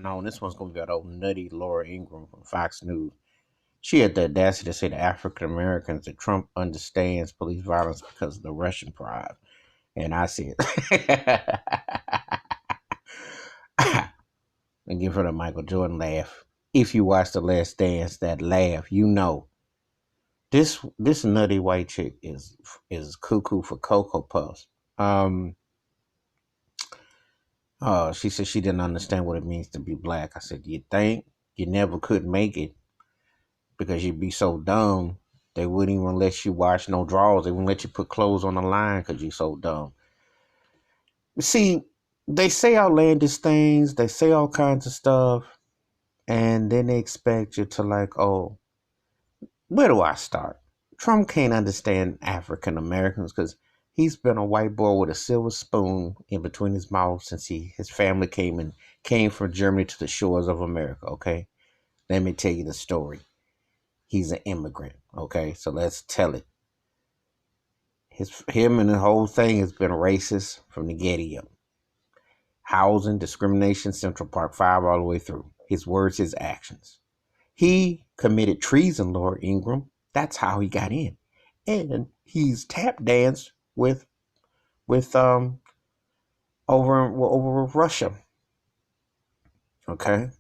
going on. This one's going to be about old nutty Laura Ingraham from Fox News. She had the audacity to say to African Americans that Trump understands police violence because of the Russian pride. And I said, and give her the Michael Jordan laugh. If you watch The Last Dance, that laugh, you know this nutty white chick is cuckoo for Cocoa Puffs. She said she didn't understand what it means to be black. I said, you think you never could make it because you'd be so dumb they wouldn't even let you wash no drawers. They wouldn't let you put clothes on the line because you're so dumb. See, they say outlandish things, they say all kinds of stuff, and then they expect you to like, oh, where do I start? Trump can't understand African Americans because he's been a white boy with a silver spoon in between his mouth since his family came from Germany to the shores of America. Okay, let me tell you the story. He's an immigrant. Okay, so let's tell it. Him and the whole thing has been racist from the get-go. Housing, discrimination, Central Park 5 all the way through. His words, his actions. He committed treason, Laura Ingraham. That's how he got in. And he's tap danced with over Russia. Okay?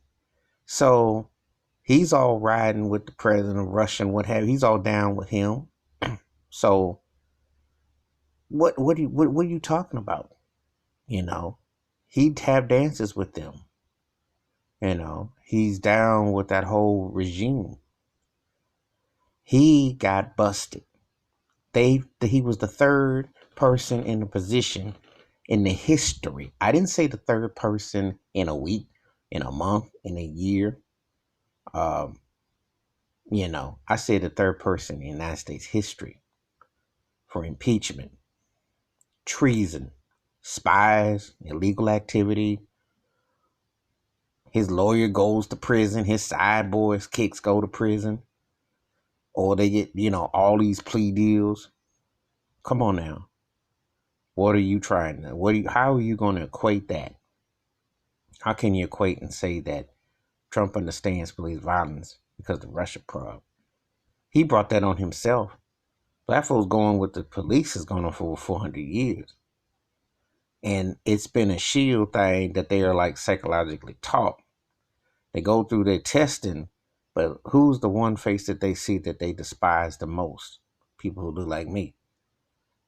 So he's all riding with the president of Russia and what have you. He's all down with him. So what are you talking about? You know, he tap dances with them. You know, he's down with that whole regime. He got busted. He was the third person in the position in the history. I didn't say the third person in a week, in a month, in a year. I said the third person in United States history for impeachment, treason, spies, illegal activity. His lawyer goes to prison. His side boys, kicks, go to prison. Or they get, all these plea deals. Come on now. What are you trying to, how are you going to equate that? How can you equate and say that Trump understands police violence because of the Russia probe? He brought that on himself. Black folks going with the police has gone on for over 400 years. And it's been a shield thing that they are like psychologically taught. They go through their testing, but who's the one face that they see that they despise the most? People who look like me.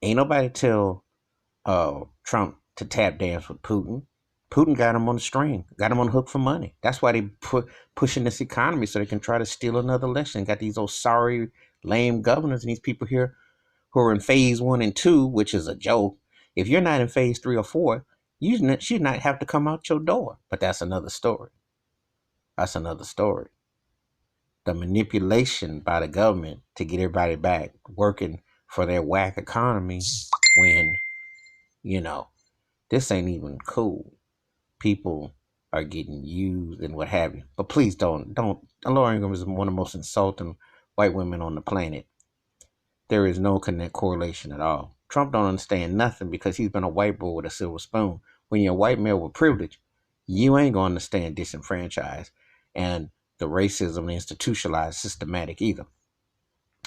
Ain't nobody tell Trump to tap dance with Putin. Putin got him on the string, got him on the hook for money. That's why they pushing this economy so they can try to steal another election. Got these old sorry, lame governors and these people here who are in phase 1 and 2, which is a joke. If you're not in phase 3 or 4, you should not have to come out your door. But that's another story. That's another story. The manipulation by the government to get everybody back working for their whack economy when, this ain't even cool. People are getting used and what have you. But please don't. Laura Ingraham is one of the most insulting white women on the planet. There is no correlation at all. Trump don't understand nothing because he's been a white boy with a silver spoon. When you're a white male with privilege, you ain't going to understand disenfranchised and the racism, the institutionalized, systematic either.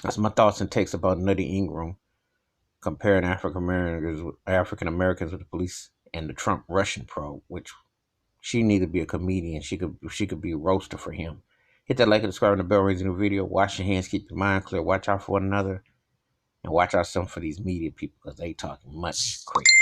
That's my thoughts and takes about Nutty Ingraham comparing African Americans with the police and the Trump Russian probe, which she need to be a comedian. She could be a roaster for him. Hit that like and subscribe and the bell rings in the video. Wash your hands, keep your mind clear. Watch out for one another, and watch out some for these media people because they talking much crazy.